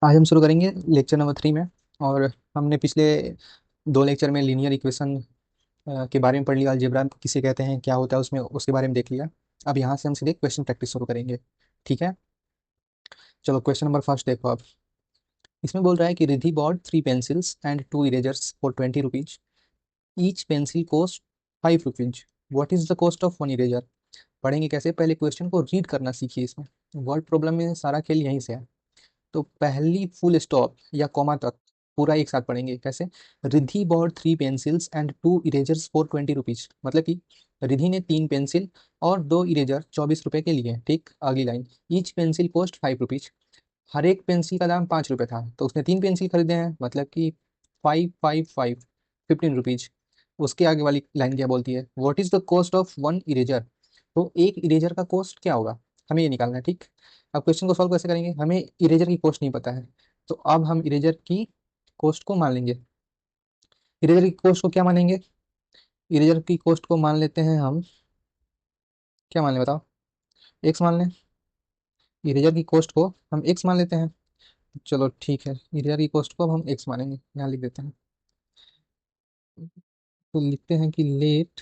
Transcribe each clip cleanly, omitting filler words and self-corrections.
आज हम शुरू करेंगे लेक्चर नंबर 3 में। और हमने पिछले दो लेक्चर में लीनियर इक्वेशन के बारे में पढ़ लिया, अलजेब्रा किसे कहते हैं, क्या होता है उसमें, उसके बारे में देख लिया। अब यहाँ से हम सीधे क्वेश्चन प्रैक्टिस शुरू करेंगे। ठीक है, चलो क्वेश्चन नंबर फर्स्ट देखो। अब इसमें बोल रहा है कि Riddhi bought 3 pencils and 2 erasers for 20 rupees. Each pencil cost 5 rupees. What is the cost of 1 eraser. पढ़ेंगे कैसे, पहले क्वेश्चन को रीड करना सीखिए। इसमें वर्ड प्रॉब्लम में सारा खेल यहीं से है। तो पहली फुल स्टॉप या कॉमा तक पूरा एक साथ पढ़ेंगे। कैसे, Riddhi bought 3 pencils and 2 erasers for 20 rupees. मतलब कि रिद्धि ने 3 पेंसिल और 2 इरेजर 24 रुपए के लिए। ठीक, अगली line, each pencil cost 5 rupees. हर एक पेंसिल का दाम 5 रुपए था, तो उसने 3 पेंसिल खरीदे हैं, मतलब कि 5 5 5 15 रुपीज। उसके आगे वाली लाइन क्या बोलती है, what is the cost of 1 eraser. तो एक इरेजर का कॉस्ट क्या होगा, हमें ये निकालना है। ठीक, अब क्वेश्चन को सॉल्व कैसे करेंगे, हमें इरेजर की कॉस्ट नहीं पता है। तो अब हम इरेजर की कॉस्ट को मान लेंगे। इरेजर की कॉस्ट को क्या मानेंगे, इरेजर की कॉस्ट को मान लेते हैं हम, क्या मान लें बताओ, एक्स मान लें। इरेजर की कॉस्ट को हम एक्स मान लेते हैं। चलो ठीक है, इरेजर की कॉस्ट को अब हम एक्स मानेंगे, यहाँ लिख देते हैं। तो लिखते हैं कि let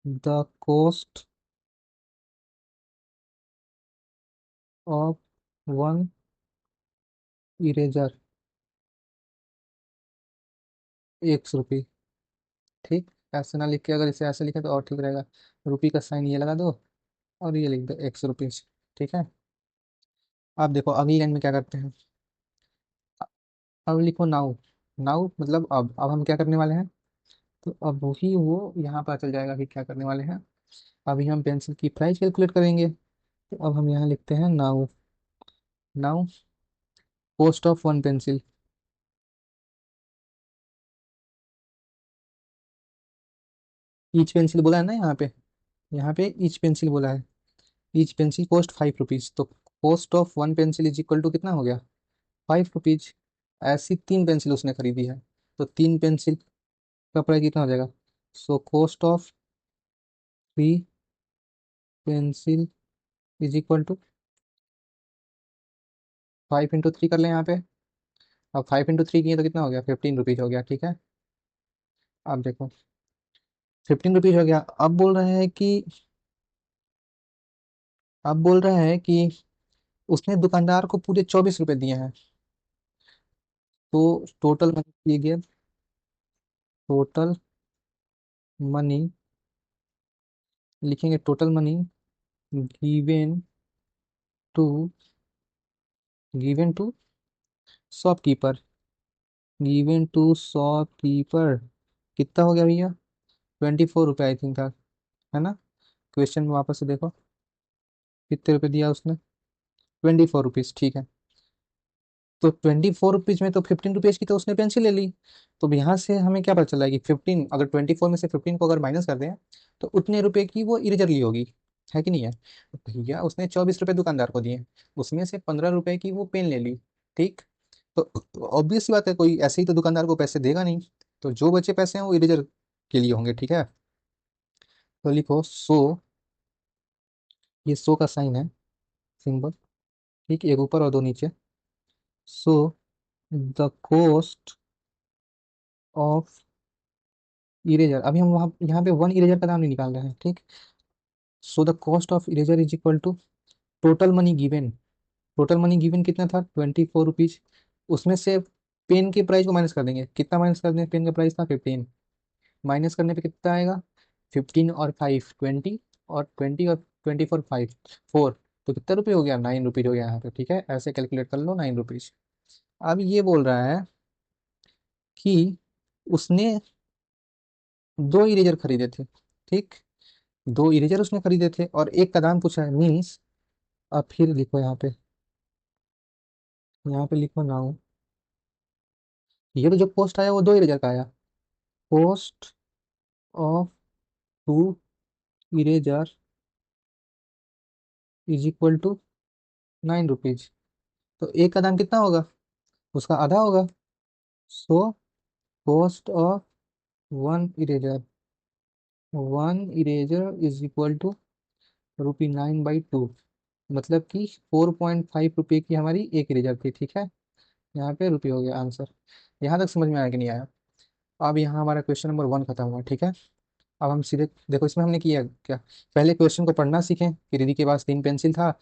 the cost of 1 eraser X रुपी। ठीक, ऐसे ना लिख के, अगर इसे ऐसे लिखे तो और ठीक रहेगा। रुपी का साइन ये लगा दो और ये लिख दो X रुपीज। ठीक है, अब देखो अगली लाइन में क्या करते हैं। अब लिखो नाउ। नाउ मतलब अब हम क्या करने वाले हैं। तो अब वही वो यहाँ पर चल जाएगा कि क्या करने वाले हैं। अभी हम पेंसिल की प्राइस कैलकुलेट करेंगे। तो अब हम यहाँ लिखते हैं now. Now cost of 1 pencil. Each pencil बोला है ना यहाँ पे, यहाँ पे ईच पेंसिल बोला है। ईच पेंसिल कॉस्ट 5 रुपीज, तो cost of 1 pencil is equal to कितना हो गया, 5 रुपीज। ऐसी 3 पेंसिल उसने खरीदी है, तो 3 पेंसिल का प्राइस कितना हो जाएगा। So cost of 3 pencil is equal to 5 into 3 कर लें यहाँ पे। अब 5 इंटू 3 किए तो कितना हो गया, 15 रुपीज हो गया। ठीक है, अब देखो 15 रुपीज हो गया। अब बोल रहा है कि उसने दुकानदार को पूरे 24 रुपए दिए हैं। तो टोटल मनी किए गए, टोटल मनी लिखेंगे, total money given to given to shopkeeper. Given to shopkeeper कितना हो गया भैया, 24 रुपये आई थिंक था, है ना। क्वेश्चन में वापस से देखो, कितने रुपए दिया उसने, 24 रुपीज। ठीक है, तो 24 रुपीज में तो 15 रुपीज की तो उसने पेंसिल ले ली। तो अब यहाँ से हमें क्या पता चला है कि 15, अगर 24 में से 15 को अगर माइनस कर दें तो उतने रुपए की वो इरेजर ली होगी, है कि नहीं है। तो भैया उसने 24 रुपए दुकानदार को दिए, उसमें से 15 रुपए की वो पेन ले ली। ठीक, तो ऑब्वियस सी बात है, कोई ऐसे ही तो दुकानदार को पैसे देगा नहीं। तो जो बचे पैसे हैं वो इरेजर के लिए होंगे। ठीक है, तो लिखो सो, ये सो का साइन है, सिंबल। ठीक, एक ऊपर और दो नीचे। सो द कॉस्ट ऑफ इरेजर, अभी हम वहाँ यहाँ पे 1 इरेजर का दाम नहीं निकाल रहे हैं। ठीक, so the cost of eraser is equal to total money given. Total money given कितना था, 24 रुपीज। उसमें से पेन के प्राइस को माइनस कर देंगे, कितना माइनस कर देंगे, पेन का प्राइस था 15, माइनस करने पे कितना आएगा, 15 और 5 20, और 20 और 24 5 4, तो कितना रुपये हो गया, 9 रुपीज हो गया यहाँ पे। ठीक है, ऐसे कैलकुलेट कर लो, 9 रुपीज। अब ये बोल रहा है कि उसने 2 इरेजर खरीदे थे। ठीक, 2 इरेजर उसने खरीदे थे और एक का दाम पूछा है, मीन्स। अब फिर लिखो यहाँ पे लिखो नाउ। ये तो जो कॉस्ट आया वो 2 इरेजर का आया। Cost of 2 eraser is equal to 9 rupees. तो एक का दाम कितना होगा, उसका आधा होगा। So cost of 1 eraser, 1 eraser is equal to ₹9/2। मतलब कि 4.5 रुपये की हमारी एक इरेजर थी, ठीक है। यहाँ पे रुपये हो गया आंसर। यहाँ तक समझ में आया कि नहीं आया? अब यहाँ हमारा क्वेश्चन नंबर 1 खत्म हुआ, ठीक है। अब हम सीधे देखो इसमें हमने किया क्या, पहले क्वेश्चन को पढ़ना सीखें कि रिद्धि के पास 3 पेंसिल था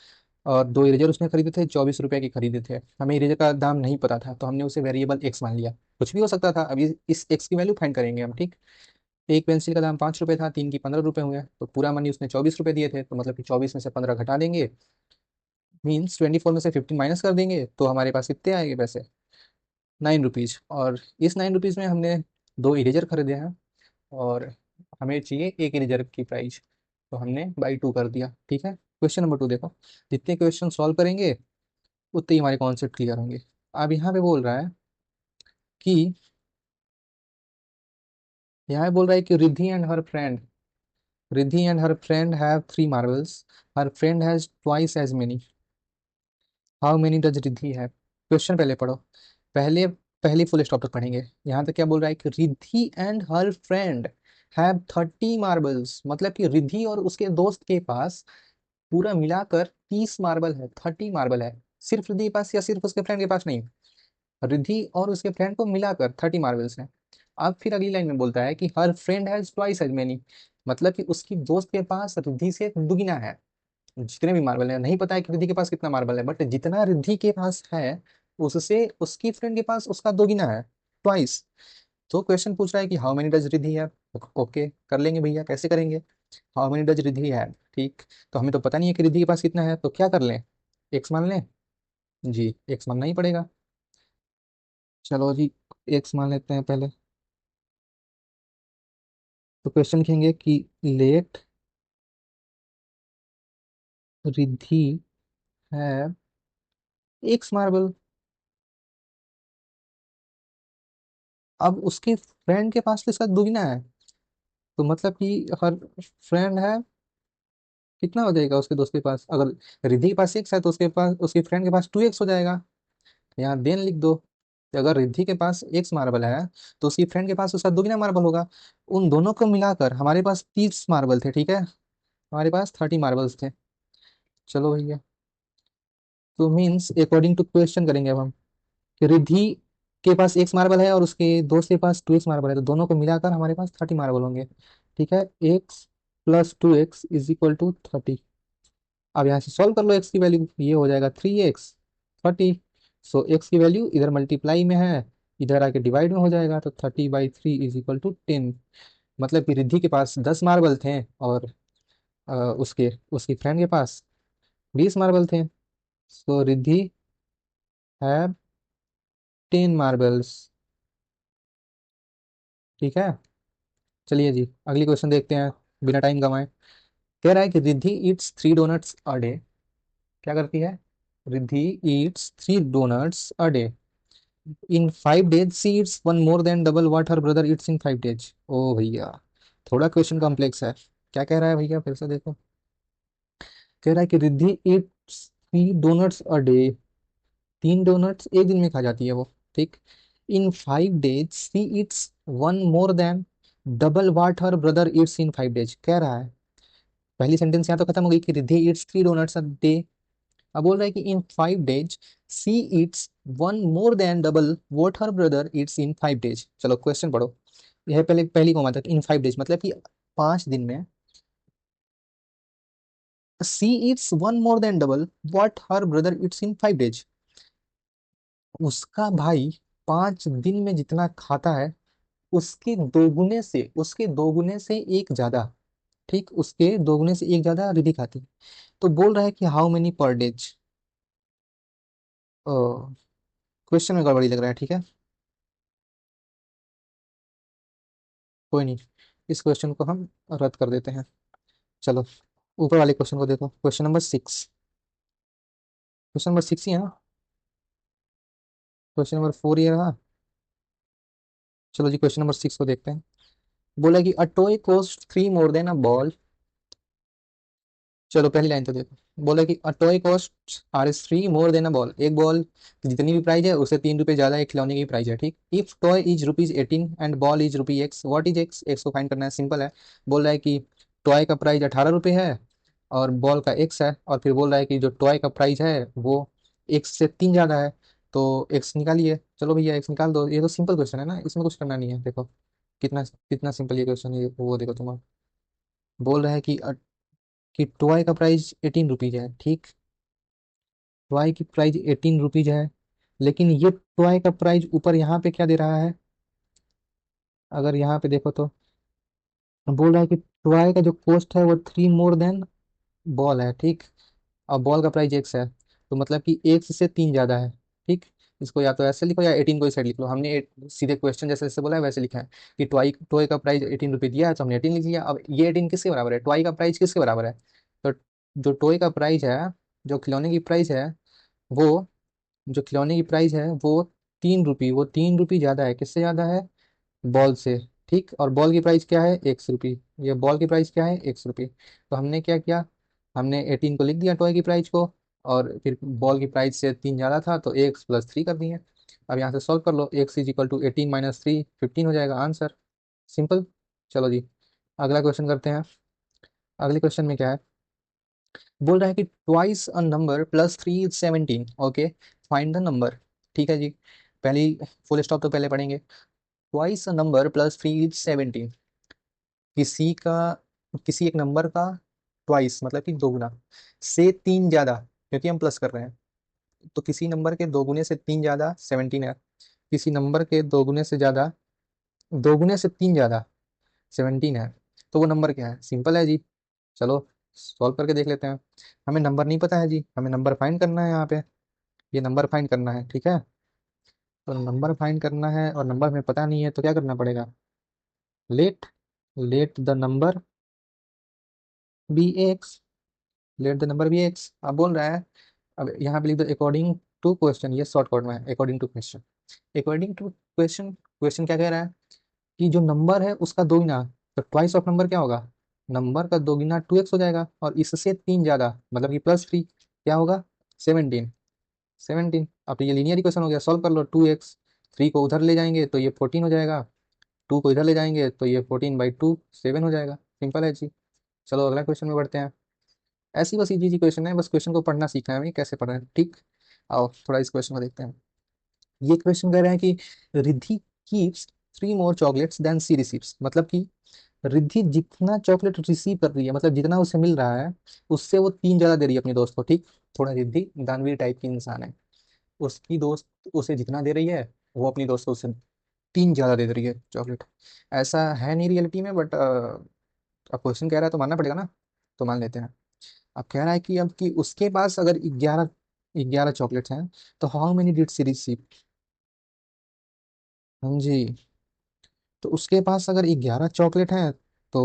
और 2 इरेजर उसने खरीदे थे, 24 रुपये के खरीदे थे। हमें इरेजर का दाम नहीं पता था तो हमने उसे वेरिएबल एक्स मान लिया, कुछ भी हो सकता था। अभी इस एक्स की वैल्यू फाइंड करेंगे हम, ठीक। एक पेंसिल का दाम 5 रुपये था, 3 की 15 रुपये हुए, तो पूरा मनी उसने 24 रुपये दिए थे, तो मतलब कि 24 में से 15 घटा देंगे, मीन्स 24 में से 15 माइनस कर देंगे, तो हमारे पास कितने आएंगे पैसे, 9 रुपीज़। और इस 9 रुपीज़ में हमने 2 इरेजर खरीदे हैं और हमें चाहिए एक इरेजर की प्राइस, तो हमने बाई 2 कर दिया, ठीक है। क्वेश्चन नंबर 2 देखो, जितने क्वेश्चन सॉल्व करेंगे उतने ही हमारे कॉन्सेप्ट क्लियर होंगे। अब यहाँ पे बोल रहा है कि, यहाँ पे बोल रहा है कि Riddhi and her friend have 3 marbles, her friend has twice as many, how many does Riddhi have. Question पहले पढ़ो, पहले पहली फुल स्टॉप तक पढ़ेंगे। यहाँ तक क्या बोल रहा है कि Riddhi and her friend have 30 marbles, मतलब कि रिद्धि और उसके दोस्त के पास पूरा मिलाकर 30 मार्बल है, 30 मार्बल है। सिर्फ रिद्धि के पास या सिर्फ उसके फ्रेंड के पास नहीं, रिद्धि और उसके फ्रेंड को मिलाकर 30 मार्बल्स हैं। अब फिर अगली लाइन में बोलता है कि her friend has twice as many, मतलब कि उसकी दोस्त के पास रिद्धि से दुगना है। जितने भी मार्बल है, नहीं पता है कि रिद्धि के पास कितना मार्बल है, बट जितना रिद्धि के पास है उससे उसकी फ्रेंड के पास उसका दोगुना है, ट्वाइस। तो क्वेश्चन पूछ रहा है कि हाउ मेनी डज रिद्धि है। ओके, कर लेंगे भैया, कैसे करेंगे। हाउ मेनी डज रिद्धि है, ठीक। तो हमें तो पता नहीं है कि रिद्धि के पास कितना है, तो क्या कर लें, एक्स मान लें। जी, एक्स मानना ही पड़ेगा। चलो जी, एक्स मान लेते हैं पहले। तो क्वेश्चन लिखेंगे कि लेट रिद्धि है एक्स मार्बल। अब उसके फ्रेंड के पास तो इसका दुगना है, तो मतलब कि हर फ्रेंड है, कितना हो जाएगा उसके दोस्त के पास, अगर रिद्धि के पास एक्स है तो उसके पास उसके फ्रेंड के पास 2x हो जाएगा। यहाँ देन लिख दो कि अगर रिद्धि के पास एक्स मार्बल है तो उसकी फ्रेंड के पास उसका दुगना मार्बल होगा। उन दोनों को मिलाकर हमारे पास 30 मार्बल थे, ठीक है। हमारे पास 30 मार्बल्स थे। चलो भैया, तो मीन्स अकॉर्डिंग टू क्वेश्चन करेंगे अब हम कि रिद्धि के पास एक्स मार्बल है और उसके दोस्त के पास 2x मार्बल है, तो दोनों को मिलाकर हमारे पास 30 मार्बल होंगे, ठीक है। x + 2x = 30। अब यहाँ से सॉल्व कर लो, एक्स की वैल्यू, ये हो जाएगा 3x 30। सो एक्स की वैल्यू इधर मल्टीप्लाई में है, इधर आके डिवाइड में हो जाएगा, तो 30/3 = 10। मतलब कि रिद्धि के पास 10 मार्बल थे और उसके उसकी फ्रेंड के पास 20 मार्बल थे। सो रिद्धि है 10 मार्बल्स, ठीक है। चलिए जी, अगली क्वेश्चन देखते हैं बिना टाइम गंवाए। कह रहा है कि Riddhi eats 3 donuts a day. क्या करती है, Riddhi eats 3 donuts a day. In 5 days she eats one more than double what her brother eats in 5 days। ओ भैया, थोड़ा क्वेश्चन कॉम्प्लेक्स है। क्या कह रहा है भैया, फिर से देखो। कह रहा है कि Riddhi eats 3 donuts a day, 3 डोनट्स एक दिन में खा जाती है वो, ठीक। In 5 days she eats one more than double what her brother eats in 5 days, कह रहा है। पहली सेंटेंस यहाँ तो खत्म हो गई कि Riddhi eats 3 donuts a day. अब बोल रहा है कि in 5 days she eats one more than double what her brother eats in 5 days। चलो क्वेश्चन पढ़ो। यह पहले पहली कॉमा तक, इन 5 days मतलब कि 5 दिन में she eats one more than double what her brother eats in 5 days। उसका भाई 5 दिन में जितना खाता है उसके दोगुने से एक ज्यादा, ठीक, उसके दोगुने से एक ज्यादा रिद्धि खाती है। तो बोल रहा है कि हाउ मेनी पर डेज। क्वेश्चन में गड़बड़ी लग रहा है, ठीक है। कोई नहीं, इस क्वेश्चन को हम रद्द कर देते हैं। चलो ऊपर वाले क्वेश्चन को देखो, क्वेश्चन नंबर 6। क्वेश्चन नंबर 6 ही है ना, क्वेश्चन नंबर 4 ये रहा। चलो जी, क्वेश्चन नंबर 6 को देखते हैं। बोला कि a toy cost 3 more than a ball। चलो पहली लाइन तो देखो, बोला कि a toy cost R is 3 more than a ball, एक बॉल जितनी भी प्राइस है उससे 3 रुपए ज्यादा एक खिलौने की प्राइस है, ठीक। If toy is rupees 18 and ball is rupee x, what is x. X को फाइंड करना है, सिंपल है। बोल रहा है कि टॉय का प्राइस 18 रुपये है और बॉल का एक्स है, और फिर बोल रहा है कि जो टॉय का प्राइस है वो एक्स से 3 ज़्यादा है, तो एक्स निकालिए। चलो भैया एक्स निकाल दो, ये तो सिंपल क्वेश्चन है ना, इसमें कुछ करना नहीं है। देखो कितना कितना सिंपल ये क्वेश्चन है, वो देखो तुम। बोल रहा है कि टॉय का प्राइस 18 रुपीज है, ठीक। टॉय की प्राइस 18 रुपीज है, लेकिन ये टॉय का प्राइस ऊपर यहाँ पे क्या दे रहा है, अगर यहाँ पे देखो तो बोल रहा है कि टॉय का जो कॉस्ट है वो 3 मोर देन बॉल है, ठीक। और बॉल का प्राइस एक्स है, तो मतलब कि एक्स से 3 ज्यादा है, ठीक। इसको या तो ऐसे लिखो या 18 को इस साइड लिख लो। हमने सीधे क्वेश्चन जैसे जैसे बोला है वैसे लिखा है कि टॉय टॉय का प्राइस 18 रुपये दिया है, तो हमने 18 लिख लिया। अब ये 18 किसके बराबर है, टॉय का प्राइस किसके बराबर है, तो जो टॉय का प्राइस है, जो खिलौने की प्राइस है वो, जो खिलौने की प्राइस है वो 3 रुपये, वो 3 रुपये ज्यादा है, किससे ज्यादा है, बॉल से, ठीक। और बॉल की प्राइस क्या है, 1 रुपये, ये बॉल की प्राइस क्या है, 1 रुपये। तो हमने क्या किया, हमने 18 को लिख दिया टॉय की प्राइस को, और फिर बॉल की प्राइस से 3 ज़्यादा था तो एक्स प्लस 3 कर दिए। अब यहाँ से सॉल्व कर लो, एक्स इज इक्वल टू 18 - 3 15 हो जाएगा आंसर, सिंपल। चलो जी अगला क्वेश्चन करते हैं। अगले क्वेश्चन में क्या है, बोल रहा है कि twice a number plus 3 is 17, okay, find the number. ठीक है जी, पहले फुल स्टॉप तो पहले पढ़ेंगे। Twice a number plus 3 is 17, किसी का, किसी एक नंबर का ट्वाइस मतलब कि दोगुना से 3 ज्यादा, क्योंकि हम प्लस कर रहे हैं, तो किसी नंबर के दोगुने से 3 ज्यादा 17 है, किसी नंबर के दोगुने से ज्यादा, दोगुने से 3 ज्यादा 17 है, तो वो नंबर क्या है, सिंपल है जी। चलो सॉल्व करके देख लेते हैं। हमें नंबर नहीं पता है जी, हमें नंबर फाइंड करना है यहाँ पे, ये नंबर फाइंड करना है, ठीक है। तो नंबर फाइंड करना है और नंबर हमें पता नहीं है, तो क्या करना पड़ेगा, let let the number be x, let the number be x. अब बोल रहा है, अब यहाँ पे लिख दो अकॉर्डिंग टू क्वेश्चन, ये शॉर्ट कोड में है, according to question. According to question, question क्या कह रहा है कि जो नंबर है उसका दोगुना, तो ट्वाइस ऑफ नंबर क्या होगा, नंबर का दोगुना 2x हो जाएगा, और इससे 3 ज्यादा मतलब कि +3 क्या होगा, 17, 17। अब तो ये लीनियर इक्वेशन हो गया, सॉल्व कर लो, 2x, 3 को उधर ले जाएंगे तो ये 14 हो जाएगा, 2 को इधर ले जाएंगे तो ये 14/2 7 हो जाएगा, सिंपल है जी। चलो अगला क्वेश्चन में बढ़ते हैं। ऐसी बस इजी क्वेश्चन है, बस क्वेश्चन को पढ़ना सीखना है हमें, कैसे पढ़ना है, ठीक। आओ थोड़ा इस क्वेश्चन को देखते हैं। ये क्वेश्चन कह रहा है कि रिद्धि कीप्स 3 मोर चॉकलेट्स देन सी रिसीव्स, मतलब कि रिद्धि जितना चॉकलेट रिसीव कर रही है, मतलब जितना उसे मिल रहा है उससे वो 3 ज्यादा दे रही है अपने दोस्त को, ठीक। थोड़ा रिद्धि दानवीर टाइप की इंसान है, उसकी दोस्त उसे जितना दे रही है वो अपनी दोस्त को उससे 3 ज्यादा दे रही है चॉकलेट। ऐसा है नहीं रियलिटी में, बट अब क्वेश्चन कह रहा है तो मानना पड़ेगा ना, तो मान लेते हैं। अब कह रहा है कि अब कि उसके पास अगर 11 चॉकलेट्स हैं, तो how many did she receive, हाँ जी, तो उसके पास अगर 11 चॉकलेट हैं तो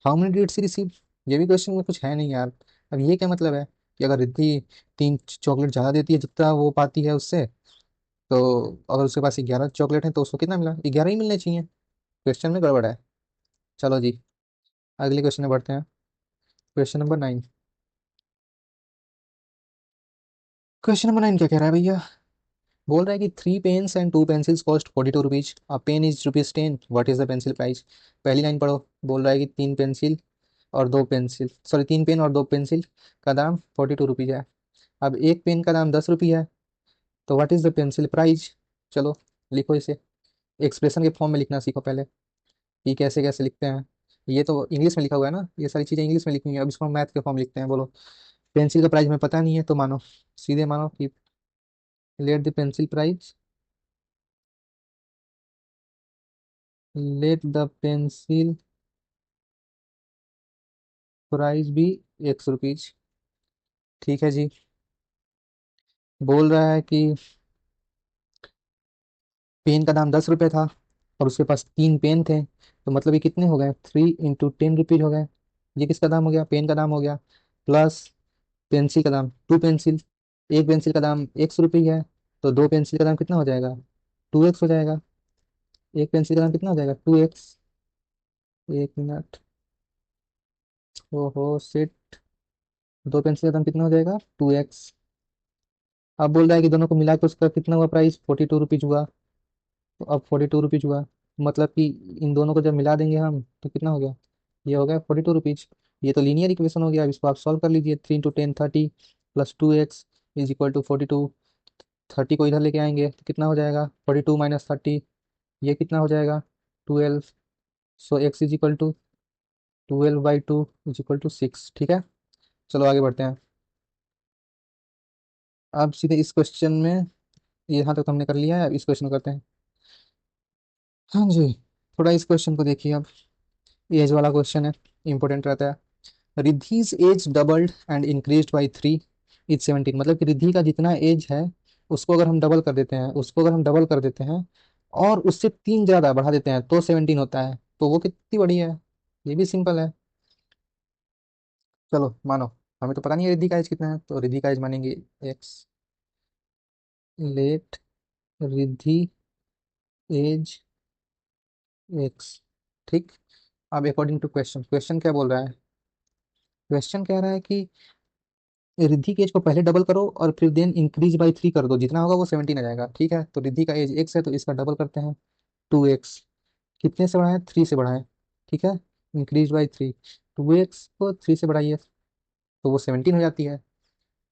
how many did she receive, ये भी क्वेश्चन में कुछ है नहीं यार। अब ये क्या मतलब है कि अगर रिद्धि 3 चॉकलेट ज़्यादा देती है जितना वो पाती है उससे, तो अगर उसके पास 11 चॉकलेट है तो उसको कितना मिला, 11 ही मिलने चाहिए, क्वेश्चन में गड़बड़ है। चलो जी अगले क्वेश्चन में बढ़ते हैं, क्वेश्चन नंबर 9। क्वेश्चन नंबर 9 क्या कह रहा है भैया, बोल रहा है कि 3 pens and 2 pencils cost 42 rupees, a pen is rupees 10, what is the pencil price. पहली लाइन पढ़ो, बोल रहा है कि 3 पेंसिल और 2 पेंसिल, सॉरी 3 पेन और 2 पेंसिल का दाम 42 रुपीज है। अब एक पेन का दाम 10 रुपये है, तो what is the pencil price. चलो लिखो इसे, एक्सप्रेशन के फॉर्म में लिखना सीखो पहले, कि कैसे कैसे लिखते हैं। ये तो इंग्लिश में लिखा हुआ है ना, ये सारी चीज़ें इंग्लिश में लिखी हुई है, अब इसको हम मैथ के फॉर्म लिखते हैं, बोलो। पेंसिल का प्राइस में पता नहीं है तो मानो, सीधे मानो कि let the pencil price, let the pencil price भी X रुपीज, ठीक है जी। बोल रहा है कि पेन का दाम 10 रुपये था, और उसके पास 3 पेन थे, तो मतलब ये कितने हो गए, 3 × 10 रुपीज हो गए। ये किसका दाम हो गया, पेन का दाम हो गया, प्लस पेंसिल का दाम, 2 पेंसिल, एक पेंसिल का दाम X रुपये है, तो 2 पेंसिल का दाम कितना हो जाएगा, 2x हो जाएगा। एक पेंसिल का दाम कितना हो जाएगा, 2x, 1 मिनट, ओहो सिट, 2 पेंसिल का दाम कितना हो जाएगा, 2x। अब बोल रहा है कि दोनों को मिला के उसका कितना हुआ प्राइस, 42 रुपीज हुआ, तो अब 42 रुपीज हुआ, मतलब कि इन दोनों को जब मिला देंगे हम तो कितना हो गया, ये हो गया 42 रुपीज। ये तो लीनियर इक्वेशन हो गया। अब इसको आप सॉल्व कर लीजिए। 3 × 10 30 plus 2x is equal to 42। 30 को इधर लेके आएंगे तो कितना हो जाएगा, 42 माइनस 30, ये कितना हो जाएगा, 12। So x is equal to 12/2 is equal to 6। ठीक है, चलो आगे बढ़ते हैं। अब सीधे इस क्वेश्चन में, यहाँ तक तो हमने कर लिया है, अब इस क्वेश्चन को करते हैं। हाँ जी, थोड़ा इस क्वेश्चन को देखिए। अब एज वाला क्वेश्चन है, इंपॉर्टेंट रहता है। Riddhi's age doubled and increased by 3 is 17। मतलब कि रिद्धि का जितना एज है उसको अगर हम डबल कर देते हैं, और उससे 3 ज़्यादा बढ़ा देते हैं तो 17 होता है। तो वो कितनी बड़ी है, ये भी सिंपल है। चलो मानो, हमें तो पता नहीं है रिद्धि का एज कितना है, तो रिद्धि का एज मानेंगे x. Let Riddhi age x. ठीक। अब अकॉर्डिंग टू क्वेश्चन, क्वेश्चन क्या बोल रहा है, क्वेश्चन कह रहा है कि रिद्धि के एज को पहले डबल करो और फिर देन इंक्रीज बाई 3 कर दो, जितना होगा वो 17 आ जाएगा। ठीक है, तो रिद्धि का एज एक्स है तो इसका डबल करते हैं, 2x। कितने से बढ़ाएं, 3 से बढ़ाएं। ठीक है, इंक्रीज बाई 3, 2x को 3 से बढ़ाइए तो वो 17 हो जाती है।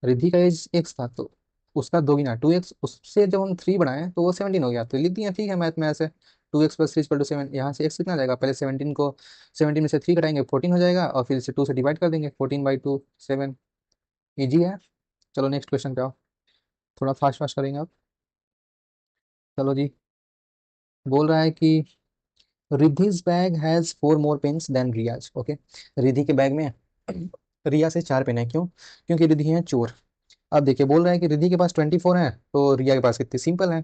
रिद्धि का एज एक्स था तो उसका दोगुना 2x, उससे जब हम 3 बढ़ाएं तो वो 17 हो गया, तो लिख दिया। ठीक है, मैथ में ऐसे 2x प्लस 3 = 7। यहाँ से x कितना आ जाएगा, पहले 17 को, 17 में से 3 घटाएंगे 14 हो जाएगा, और फिर से 2 से डिवाइड कर देंगे, 14/2 7। ईजी है। चलो नेक्स्ट क्वेश्चन पे आओ, थोड़ा फास्ट फास्ट करेंगे आप। चलो जी, बोल रहा है कि Riddhi's bag has 4 more pens than Riyaz. Okay, Riddhi के बैग में रिया से 4 पेन है। क्यों, क्योंकि रिद्धि है चोर। अब देखिए, बोल रहा है कि रिद्धि के पास 24 है तो रिया के पास कितनी। सिंपल है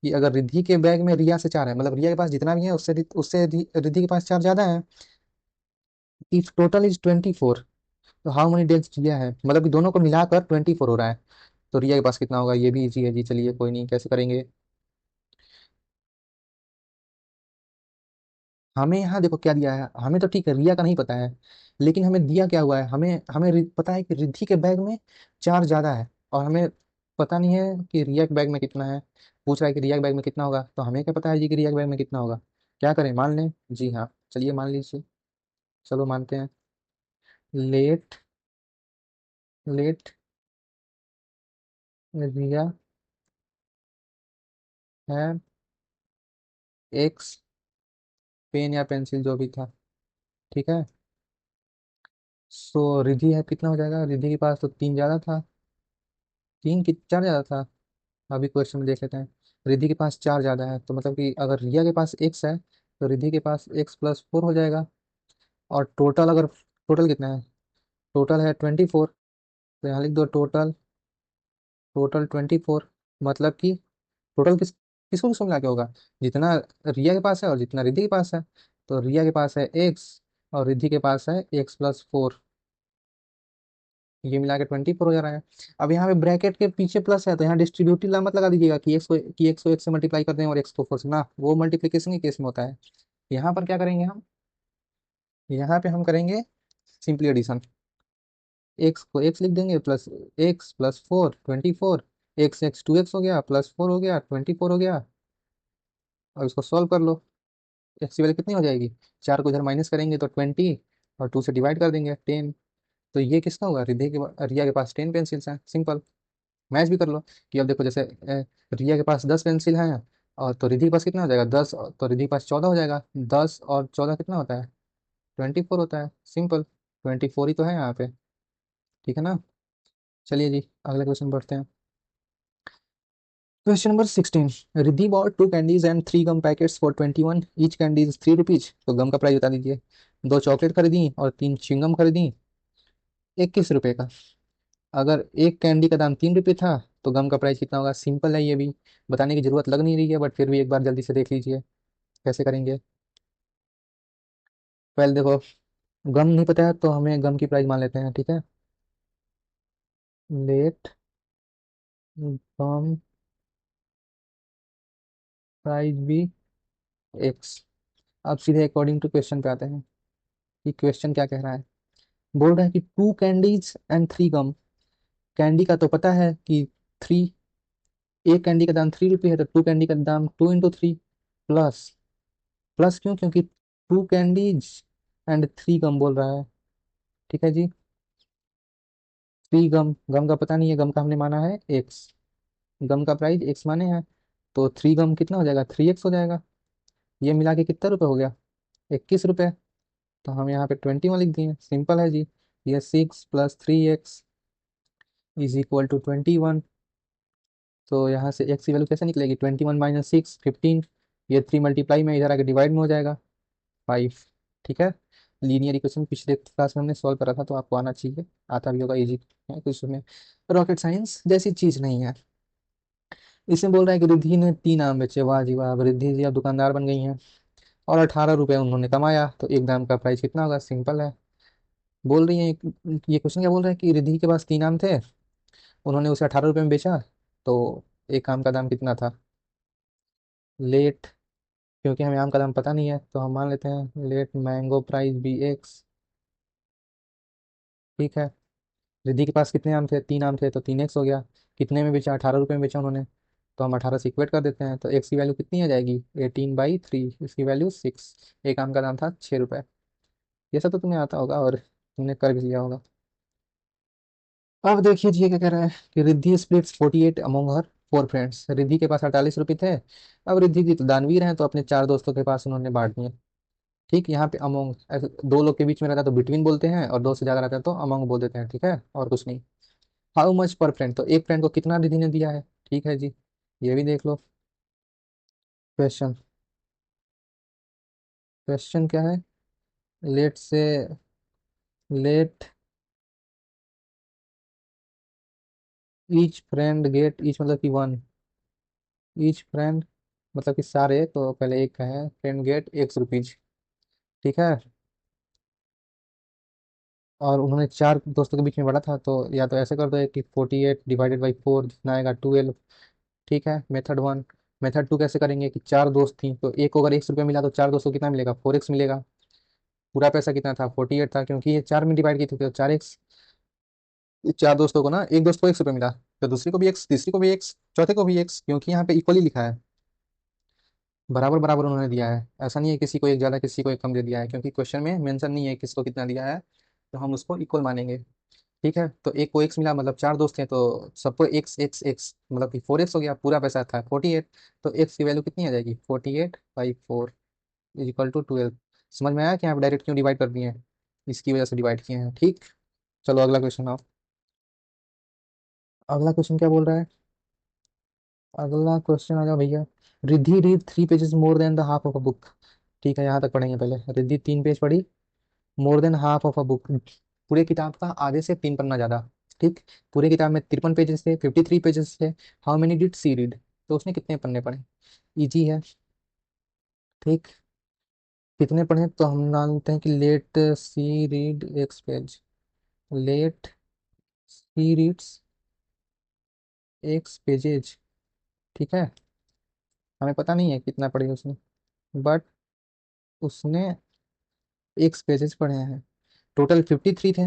कि अगर रिद्धि के बैग में रिया से 4 है, मतलब रिया के पास जितना भी है उससे उससे रिद्धि के पास 4 ज्यादा है। इफ टोटल इज 24, तो हाउ मेनी डेज रिया है, मतलब कि दोनों को मिलाकर 24 हो रहा है। तो रिया के पास कितना होगा, ये भी इजी है जी। चलिए कोई नहीं, कैसे करेंगे। हमें यहाँ देखो क्या दिया है, हमें तो ठीक है रिया का नहीं पता है, लेकिन हमें दिया क्या हुआ है, हमें हमें पता है कि रिद्धि के बैग में 4 ज्यादा है, और हमें पता नहीं है कि रिया के बैग में कितना है। पूछ रहा है कि रिया के बैग में कितना होगा, तो हमें क्या पता है जी कि रिया के बैग में कितना होगा। क्या करें, मान लें। जी हाँ, चलिए मान लीजिए। चलो मानते हैं। लेट लेट रिया है एक्स पेन या पेंसिल जो भी था। ठीक है, सो रिद्धि है कितना हो जाएगा, रिद्धि के पास तो 3 ज्यादा था, 3 कि 4 ज्यादा था। अभी क्वेश्चन में देख लेते हैं। रिद्धि के पास 4 ज्यादा है, तो मतलब कि अगर रिया के पास एक्स है तो रिद्धि के पास x + 4 हो जाएगा। और टोटल, अगर टोटल कितना है, टोटल है 24, तो यहाँ लिख दो टोटल, टोटल 24। मतलब कि टोटल किसको किसको मिला के होगा, जितना रिया के पास है और जितना रिद्धि के पास है। तो रिया के पास है x और रिद्धि के पास है x + 4, ये मिला के 24 हो जा रहा है। अब यहाँ पे ब्रैकेट के पीछे प्लस है तो यहाँ डिस्ट्रीब्यूटिव लामत लगा दीजिएगा कि x को x से मल्टीप्लाई कर दें और x को 4 से, ना वो मल्टीप्लीकेशन के केस में होता है। यहाँ पर क्या करेंगे हम, यहाँ पे हम करेंगे सिंपली एडिशन। x को x लिख देंगे, प्लस x + 4 24, x 2x हो गया, +4 हो गया, 24 हो गया। और इसको सॉल्व कर लो। x की वैल्यू कितनी हो जाएगी, 4 को इधर माइनस करेंगे तो 20, और 2 से डिवाइड कर देंगे 10। तो ये किसका होगा, रिया के पास 10 पेंसिल्स हैं। सिंपल। मैच भी कर लो कि अब देखो जैसे रिया के पास 10 पेंसिल हैं, और तो रिद्धि के पास कितना हो जाएगा 10, तो रिद्धि के पास 14 हो जाएगा। 10 और 14 कितना होता है, 24 होता है। सिंपल, 24 ही तो है यहाँ पे। ठीक है ना। चलिए जी, अगले क्वेश्चन बढ़ते हैं। Question number 16। Riddhi bought 2 candies and 3 gum packets for 21, each candy is 3 rupees. तो गम का प्राइस बता दीजिए। 2 चॉकलेट खरीदी और 3 च्युइंगम खरीदी, 21 रुपए का। अगर एक कैंडी का दाम 3 रुपये था तो गम का प्राइस कितना होगा। सिंपल है, ये भी बताने की जरूरत लग नहीं रही है, बट फिर भी एक बार जल्दी से देख लीजिए कैसे करेंगे। पहले देखो, गम नहीं पता है तो हमें गम की प्राइस मान लेते हैं। ठीक है, लेट गम प्राइस भी एक्स। अब सीधे अकॉर्डिंग टू क्वेश्चन पे आते हैं कि क्वेश्चन क्या कह रहा है। बोल रहा है कि 2 कैंडीज एंड 3 गम। कैंडी का तो पता है कि 3, एक कैंडी का दाम 3 रुपये है तो 2 कैंडी का दाम 2 × 3, प्लस, प्लस क्यों, क्योंकि 2 कैंडीज एंड 3 गम बोल रहा है। ठीक है जी। थ्री गम, गम का पता नहीं है, गम का हमने माना है एक्स, गम का प्राइस एक्स माने हैं, तो थ्री गम कितना हो जाएगा, 3x हो जाएगा। ये मिला के कितना रुपये हो गया, 21 रुपये। तो हम यहाँ पे 21 लिख दिए, सिंपल है जी। ये 6 + 3x इज इक्वल टू 21। तो यहाँ से x की वैल्यू कैसे निकलेगी, 21 - 6 15। ये 3 मल्टीप्लाई में इधर आके डिवाइड में हो जाएगा 5। ठीक है। लीनियर इक्वेशन पिछले क्लास में हमने सॉल्व करा था, तो आपको आना चाहिए, आता भी होगा, इजी है कुछ में, रॉकेट साइंस जैसी चीज नहीं है। इसमें बोल रहा है कि रिद्धि ने 3 आम बेचे, वाह जी वाह, रिद्धि जी अब दुकानदार बन गई हैं, और 18 रुपये उन्होंने कमाया, तो एक दाम का प्राइस कितना होगा, सिंपल है। बोल रही है, ये क्वेश्चन क्या बोल रहा है कि रिद्धि के पास 3 आम थे, उन्होंने उसे 18 रुपये में बेचा, तो एक आम का दाम कितना था, लेट, क्योंकि हमें आम का दाम पता नहीं है तो हम मान लेते हैं let mango price be x. ठीक है। रिद्धि के पास कितने आम थे, 3 आम थे, तो 3x हो गया। कितने में बेचा, 18 रुपये में बेचा उन्होंने, तो हम 18 से इक्वेट कर देते हैं, तो एक्स की वैल्यू कितनी आ जाएगी, 18/3, इसकी वैल्यू 6। एक आम का दाम था 6 रुपये। ये सब तो तुम्हें आता होगा और तुमने कर भी लिया होगा। अब देखिए जी, ये क्या कह रहा है कि रिद्धि स्प्लिट्स 48 अमोंग हर 4 फ्रेंड्स। रिद्धि के पास 48 रुपये थे। अब रिद्धि जी तो दानवीर हैं, तो अपने 4 दोस्तों के पास उन्होंने बांट दिए। ठीक, यहाँ पे अमोंग, ऐसे दो लोग के बीच में रहता है तो बिटवीन बोलते हैं, और दो से ज्यादा रहता है तो अमोंग बोल देते हैं। ठीक है, और कुछ नहीं। हाउ मच पर फ्रेंड, तो एक फ्रेंड को कितना रिद्धि ने दिया है। ठीक है जी, ये भी देख लो। क्वेश्चन, क्वेश्चन क्या है, let say, let each friend get, each मतलब कि 1, ईच फ्रेंड मतलब कि सारे, तो पहले एक का है, फ्रेंड गेट x रुपीज। ठीक है। और उन्होंने 4 दोस्तों के बीच में बढ़ा था, तो या तो ऐसे कर दो कि 48 ÷ 4 जितना आएगा 12। ठीक है, मेथड 1। मेथड 2 कैसे करेंगे कि 4 दोस्त थी, तो एक को अगर x रुपये मिला तो 4 दोस्तों को कितना मिलेगा, 4x मिलेगा। पूरा पैसा कितना था, 48 था, क्योंकि ये 4 में डिवाइड की थी, तो 4x। 4 दोस्तों को ना, एक दोस्त को x रुपये मिला, तो दूसरे को भी x, तीसरे को भी x, चौथे को भी x, क्योंकि यहाँ पे इक्वली लिखा है, बराबर बराबर उन्होंने दिया है। ऐसा नहीं है किसी को एक ज्यादा किसी को एक कम दे दिया है, क्योंकि क्वेश्चन में मेंशन नहीं है किसको कितना दिया है, तो हम उसको इक्वल मानेंगे। ठीक है, तो एक को एक्स मिला, मतलब 4 दोस्त हैं, तो सबको एक्स एक्स एक्स, मतलब कि 4x हो गया, पूरा पैसा था 48। तो एक्स की वैल्यू कितनी आ जाएगी, 48/4 इज इक्वल टू 12। समझ में आया कि यहाँ पे डायरेक्ट क्यों डिवाइड कर दिए हैं, इसकी वजह से डिवाइड किए हैं। ठीक, चलो अगला क्वेश्चन आओ। अगला क्वेश्चन क्या बोल रहा है, अगला क्वेश्चन आ जाओ भैया। Riddhi read 3 pages more than the half of a book. ठीक है, यहाँ तक पढ़ेंगे पहले। रिद्धि 3 पेज पढ़ी, more than half of a book, पूरे किताब का आधे से 3 पन्ना ज्यादा। ठीक, पूरे किताब में 53 पेजेस थे, 53 पेजेस थे। How many did she read, तो उसने कितने पन्ने पढ़े, इजी है। ठीक, कितने पढ़े, तो हम मानते हैं कि let see read x page, let see reads x pages. ठीक है, हमें पता नहीं है कितना पढ़े उसने, बट उसने एक्स पेजेस पढ़े हैं। टोटल 53 थे,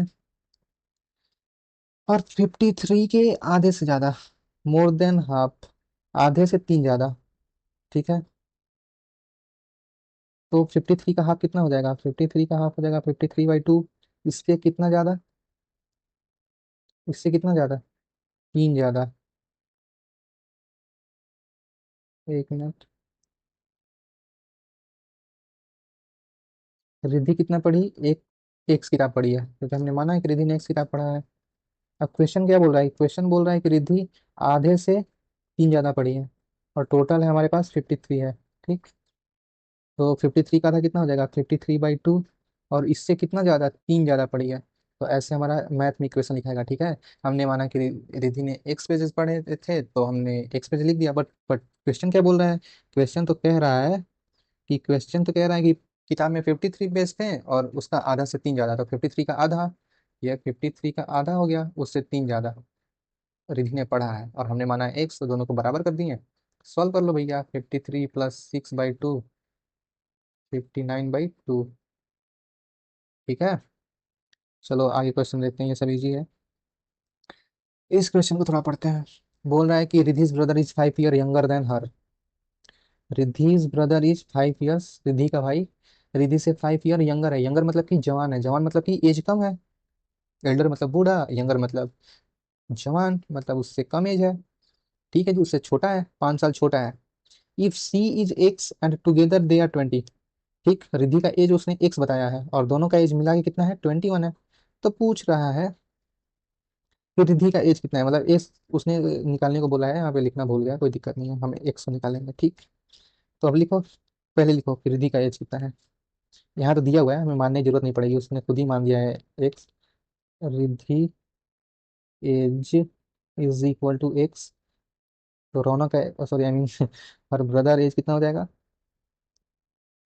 और 53 के आधे से ज्यादा, मोर देन हाफ, आधे से 3 ज्यादा। ठीक है, तो 53 का हाफ कितना हो जाएगा, 53 का हाफ हो जाएगा 53/2। इससे कितना ज्यादा, इससे कितना ज्यादा, 3 ज्यादा। एक मिनट, रिद्धि कितना पढ़ी, एक, एक किताब पढ़ी है, क्योंकि हमने माना है कि रिद्धि ने एक किताब पढ़ा है। अब क्वेश्चन क्या बोल रहा है, क्वेश्चन बोल रहा है कि रिद्धि आधे से 3 ज्यादा पढ़ी है, और टोटल है हमारे पास 53 है। ठीक, तो 53 का आधा कितना हो जाएगा, 53/2, और इससे कितना ज्यादा, 3 ज्यादा पड़ी है। तो ऐसे हमारा मैथ में इक्वेशन लिखाएगा। ठीक है, हमने माना कि रिद्धि ने एक्स पेजेस पढ़े थे, तो हमने एक्स पेज लिख दिया, बट क्वेश्चन क्या बोल रहा है, क्वेश्चन तो कह रहा है कि, क्वेश्चन तो कह रहा है कि किताब में 53 पेज थे और उसका आधा से 3 ज्यादा, तो 53 का आधा, यह 53 का आधा हो गया, उससे 3 ज्यादा रिद्धि ने पढ़ा है, और हमने माना है एक्स, तो दोनों को बराबर कर दिए। सॉल्व कर लो भैया, 53 + 6/2, 59/2। ठीक है, चलो आगे क्वेश्चन देखते हैं, ये सब इजी है। इस क्वेश्चन को थोड़ा पढ़ते हैं। बोल रहा है कि Riddhi's brother is 5 year younger than her. Riddhi's brother is 5 years, Riddhi का भाई रिधि से 5 ईयर यंगर है, यंगर मतलब कि जवान है, जवान मतलब कि एज कम है। एल्डर मतलब बूढ़ा, यंगर मतलब जवान, मतलब उससे कम एज है। ठीक है जी, उससे छोटा है, 5 साल छोटा है। If she is x and together they are 20। ठीक, रिद्धि का एज उसने एक्स बताया है और दोनों का एज मिला के कितना है, 21 है। तो पूछ रहा है कि रिद्धि का एज कितना है, मतलब एज उसने निकालने को बोला है, यहाँ पे लिखना भूल गया, कोई दिक्कत नहीं है, हम एक्स को निकालेंगे। ठीक, तो अब लिखो, पहले लिखो कि रिद्धि का एज कितना है। यहाँ तो दिया हुआ है, हमें मानने की जरूरत नहीं पड़ेगी, उसने खुद ही मान दिया है x. Riddhi age is equal to x. तो रौनक है, sorry I mean her brother age कितना हो जाएगा,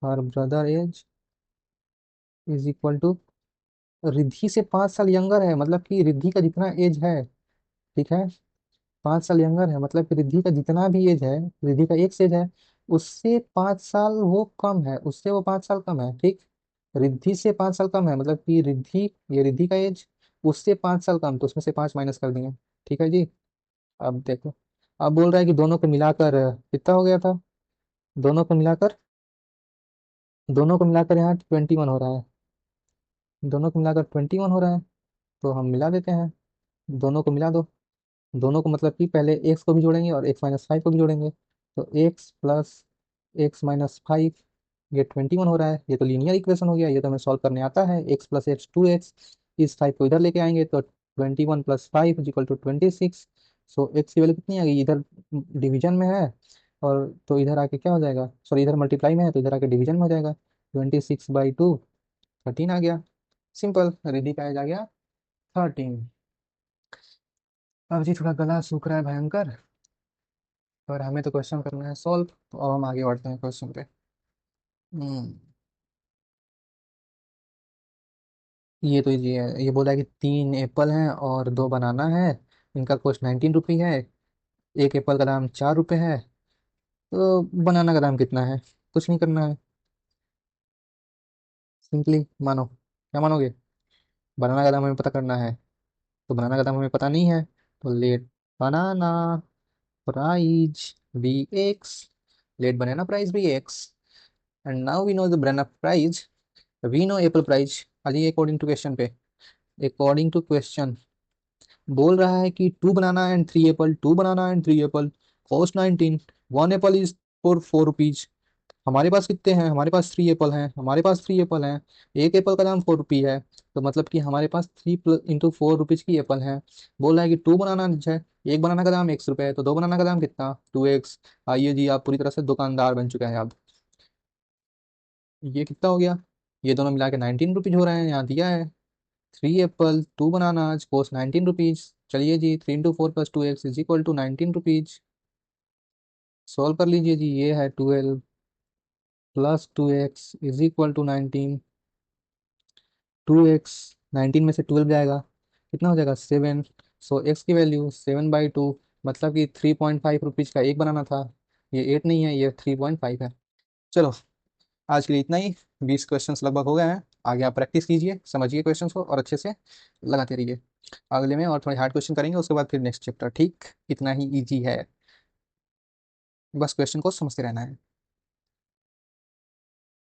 her brother age is equal to, Riddhi से 5 साल यंगर है, मतलब कि रिद्धि का जितना एज है, ठीक है, 5 साल यंगर है, मतलब कि रिद्धि का जितना भी एज है, रिद्धि का एक एज है, उससे 5 साल वो कम है, उससे वो 5 साल कम है। ठीक, रिद्धि से 5 साल कम है, मतलब कि रिद्धि, ये रिद्धि का एज, उससे 5 साल कम, तो उसमें से 5 माइनस कर दिए। ठीक है जी। अब देखो, अब बोल रहा है कि दोनों को मिलाकर कितना हो गया था, दोनों को मिलाकर, दोनों को मिलाकर यहाँ 21 हो रहा है, दोनों को मिलाकर 21 हो रहा है। तो हम मिला देते हैं, दोनों को मिला दो। दोनों को मतलब कि पहले एक्स को भी जोड़ेंगे और x-5 को भी जोड़ेंगे। तो एक्स प्लस x-5, ये 21 हो रहा है। ये तो लीनियर इक्वेशन हो गया, ये तो हमें सॉल्व करने आता है। एक्स प्लस एक्स 2x, इस 5 को इधर लेके आएंगे तो 21 plus 5 equal to 26। So x की वैल्यू कितनी आ गई, इधर डिवीजन में है, और तो इधर आके क्या हो जाएगा, सॉरी इधर मल्टीप्लाई में है तो इधर आके डिवीजन में हो जाएगा। 26/2, 13 आ गया। सिंपल, रिद्धि का एज आ गया 13। अब जी थोड़ा गला सूख रहा है भयंकर, और हमें तो क्वेश्चन करना है सॉल्व, तो अब हम आगे बढ़ते हैं क्वेश्चन पे। हम्म, ये तो ये है, ये बोला है कि 3 एप्पल हैं और 2 बनाना है, इनका कॉस्ट 19 रुपी है। एक एप्पल का दाम 4 रुपये है, तो बनाना का दाम कितना है, कुछ नहीं करना है, सिंपली मानो। क्या मानोगे, बनाना का दाम हमें पता करना है, तो बनाना का दाम हमें पता नहीं है, तो let banana prize be x, let banana price be x, and now we know the banana price, we know apple price. अली अकॉर्डिंग टू क्वेश्चन पे, अकॉर्डिंग टू क्वेश्चन बोल रहा है कि 2 banana and 3 apple, 2 banana and 3 apple cost 19, 1 apple is for 4 rupees. हमारे पास कितने हैं, हमारे पास 3 एप्पल हैं, हमारे पास 3 एप्पल हैं, एक एप्पल का दाम 4 रुपी है, तो मतलब कि हमारे पास 3 × 4 रुपीज की एप्पल है। बोल रहा है कि 2 बनाना है, एक बनाना का दाम x रुपये है, तो 2 बनाना का दाम कितना, 2x। आइए जी, आप पूरी तरह से दुकानदार बन चुके हैं अब। ये कितना हो गया, ये दोनों मिला के 19 रुपीज हो रहे हैं, यहाँ दिया है 3 एप्पल 2 बनानाज कॉस्ट 19 रुपीज। चलिए जी, 3 × 4 + 2x = 19 रुपीज। सॉल्व कर लीजिए जी, ये है 12 + 2x = 19। 2x, 19 में से 12 जाएगा, कितना हो जाएगा 7। सो एक्स की वैल्यू 7/2, मतलब कि 3.5 रुपीज का एक बनाना था। ये 8 नहीं है, ये 3.5 है। चलो, आज के लिए इतना ही। 20 क्वेश्चंस लगभग हो गए हैं। आगे आप प्रैक्टिस कीजिए, समझिए क्वेश्चंस को और अच्छे से लगाते रहिए। अगले में और थोड़े हार्ड क्वेश्चन करेंगे, उसके बाद फिर नेक्स्ट चैप्टर। ठीक, इतना ही इजी है, बस क्वेश्चन को समझते रहना है।